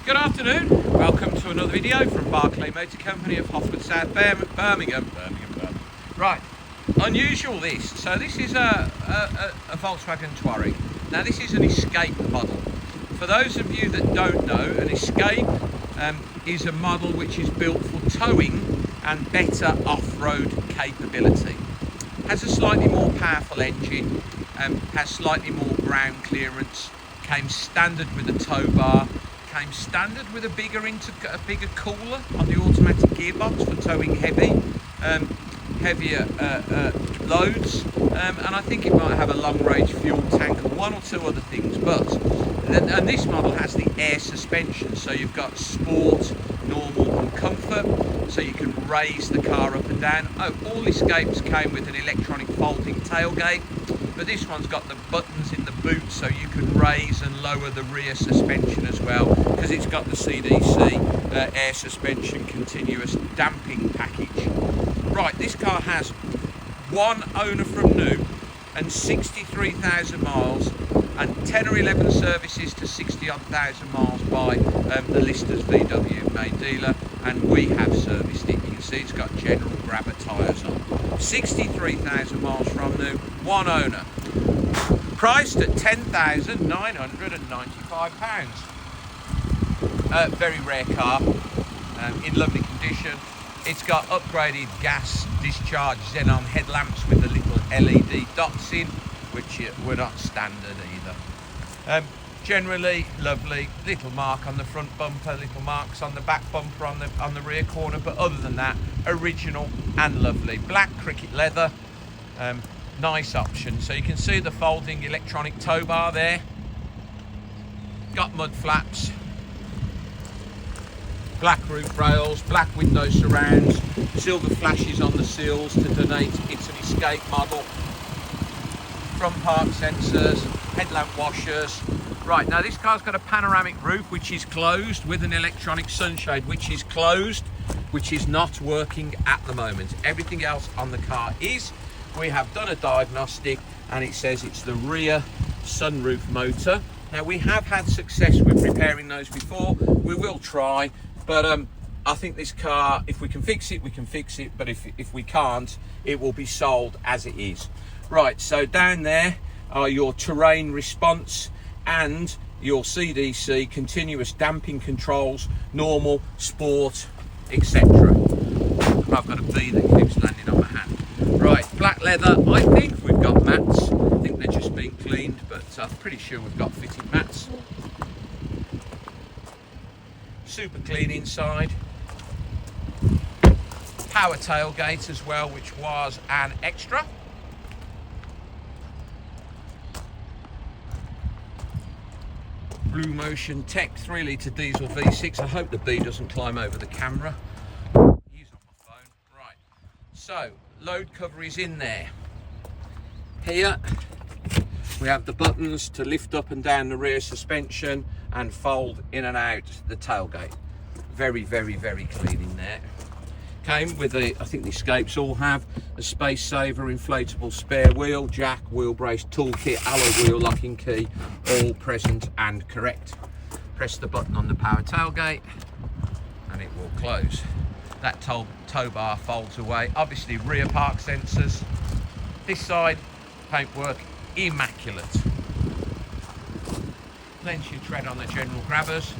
Good afternoon, welcome to another video from Barclay Motor Company of Hoffman South Birmingham. Right, unusual this. So this is a Volkswagen Touareg. Now this is an Escape model. For those of you that don't know, an Escape is a model which is built for towing and better off-road capability. Has a slightly more powerful engine, has slightly more ground clearance, came standard with a tow bar, came standard with a bigger cooler on the automatic gearbox for towing heavier loads, and I think it might have a long range fuel tank and one or two other things. And this model has the air suspension, so you've got sport, normal and comfort, so you can raise the car up and down. All Escapes came with an electronic folding tailgate, but this one's got the buttons in the boot so you can raise and lower the rear suspension as well, because it's got the CDC air suspension continuous damping package. Right, this car has one owner from new and 63,000 miles and 10 or 11 services to 60-odd thousand miles by the Lister's VW main dealer, and we have serviced it. You can see it's got general grabber tyres on. 63,000 miles from new, one owner. Priced at £10,995. Very rare car, in lovely condition. It's got upgraded gas discharge xenon headlamps with the little LED dots in, which were not standard either. Generally lovely. Little mark on the front bumper, little marks on the back bumper on the rear corner, but other than that, original and lovely. Black cricket leather, nice option. So you can see the folding electronic tow bar there. Got mud flaps, black roof rails, black window surrounds, silver flashes on the seals to denote it's an Escape model. Front park sensors, headlamp washers. Right, now this car's got a panoramic roof which is closed with an electronic sunshade which is closed, which is not working at the moment. Everything else on the car is. We have done a diagnostic and it says it's the rear sunroof motor. Now we have had success with repairing those before. We will try, but I think this car, if we can fix it, we can fix it, but if we can't, it will be sold as it is. Right, so down there are your terrain response and your CDC continuous damping controls, normal, sport, etc. I've got a bee that keeps landing on my hand. Right, black leather. I think we've got mats. I think they're just being cleaned, but I'm pretty sure we've got fitted mats. Super clean inside. Power tailgate as well, which was an extra. Blue Motion Tech 3 litre diesel V6. I hope the bee doesn't climb over the camera. He's on my phone. Right, so load cover is in there. Here we have the buttons to lift up and down the rear suspension and fold in and out the tailgate. Very, very, very clean in there. Came with I think the Escapes all have a space saver, inflatable spare wheel, jack, wheel brace, toolkit, alloy wheel, locking key, all present and correct. Press the button on the power tailgate and it will close. That tow bar folds away. Obviously rear park sensors. This side, paintwork, immaculate. Lends you tread on the general grabbers.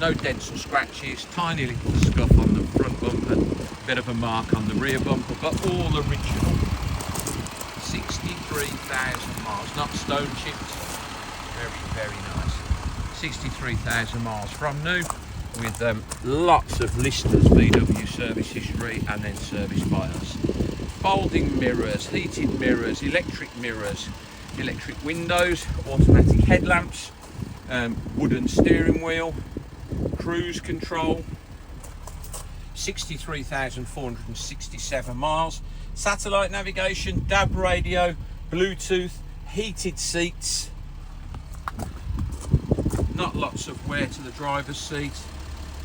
No dents or scratches, tiny little scuff on the front bumper, bit of a mark on the rear bumper, but all original. 63,000 miles, not stone chipped. Very, very nice. 63,000 miles from new, with lots of Lister's VW service history and then serviced by us. Folding mirrors, heated mirrors, electric windows, automatic headlamps, wooden steering wheel, cruise control, 63,467 miles, satellite navigation, DAB radio, Bluetooth, heated seats, not lots of wear to the driver's seat.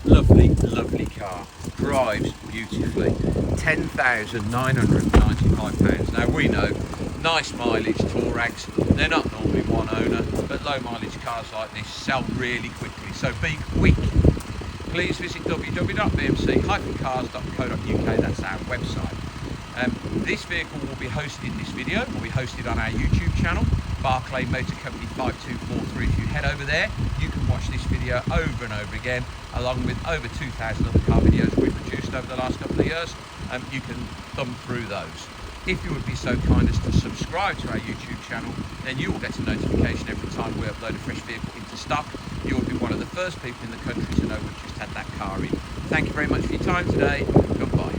Lovely, lovely car, drives beautifully. £10,995. Now we know Nice mileage Touaregs. They're not normally one owner, but low mileage cars like this sell really quickly, so be quick. Please visit www.bmc-cars.co.uk, that's our website. This vehicle will be hosted, this video will be hosted on our YouTube channel, Barclay Motor Company 5243. If you head over there, you can watch this video over and over again, along with over 2,000 other car videos we've produced over the last couple of years. You can thumb through those. If you would be so kind as to subscribe to our YouTube channel, then you will get a notification every time we upload a fresh vehicle into stock. You will be one of the first people in the country to know we've just had that car in. Thank you very much for your time today. Goodbye.